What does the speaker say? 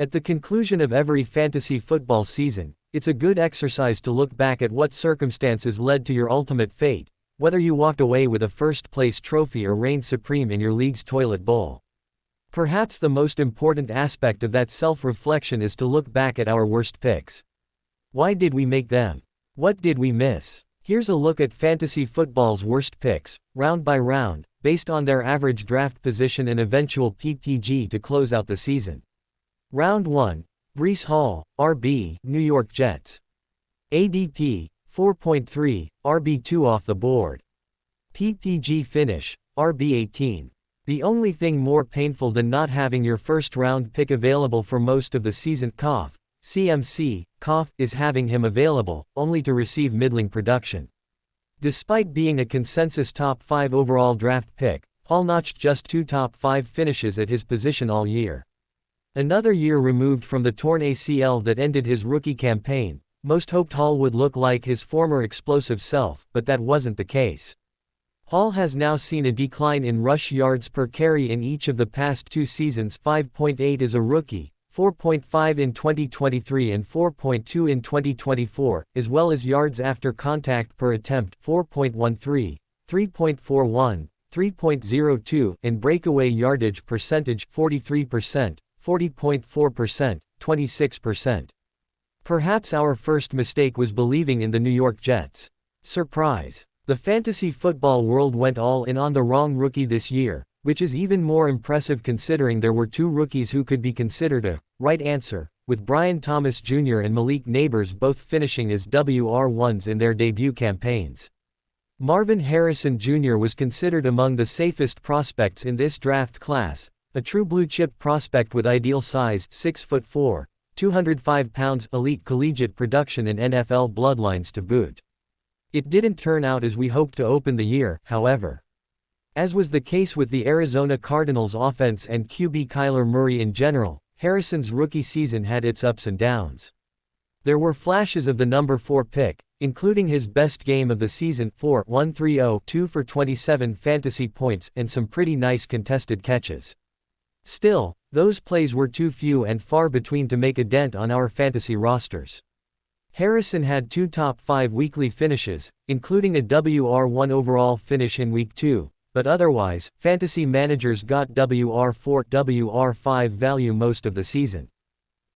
At the conclusion of every fantasy football season, it's a good exercise to look back at what circumstances led to your ultimate fate, whether you walked away with a first-place trophy or reigned supreme in your league's toilet bowl. Perhaps the most important aspect of that self-reflection is to look back at our worst picks. Why did we make them? What did we miss? Here's a look at fantasy football's worst picks, round by round, based on their average draft position and eventual PPG to close out the season. Round 1, Breece Hall, RB, New York Jets. ADP, 4.3, RB2 off the board. PPG finish, RB18. The only thing more painful than not having your first-round pick available for most of the season, CMC, is having him available, only to receive middling production. Despite being a consensus top 5 overall draft pick, Hall notched just 2 top 5 finishes at his position all year. Another year removed from the torn ACL that ended his rookie campaign, most hoped Hall would look like his former explosive self, but that wasn't the case. Hall has now seen a decline in rush yards per carry in each of the past 2 seasons, 5.8 as a rookie, 4.5 in 2023 and 4.2 in 2024, as well as yards after contact per attempt, 4.13, 3.41, 3.02, and breakaway yardage percentage, 43%, 40.4%, 26%. Perhaps our first mistake was believing in the New York Jets. Surprise. The fantasy football world went all in on the wrong rookie this year, which is even more impressive considering there were 2 rookies who could be considered a right answer, with Brian Thomas Jr. and Malik Nabers both finishing as WR1s in their debut campaigns. Marvin Harrison Jr. was considered among the safest prospects in this draft class, a true blue-chip prospect with ideal size, 6'4", 205 pounds, elite collegiate production and NFL bloodlines to boot. It didn't turn out as we hoped to open the year, however. As was the case with the Arizona Cardinals offense and QB Kyler Murray in general, Harrison's rookie season had its ups and downs. There were flashes of the number 4 pick, including his best game of the season, 4-1-3-0, 2 for 27 fantasy points, and some pretty nice contested catches. Still, those plays were too few and far between to make a dent on our fantasy rosters. Harrison had 2 top 5 weekly finishes, including a WR1 overall finish in Week 2, but otherwise, fantasy managers got WR4, WR5 value most of the season.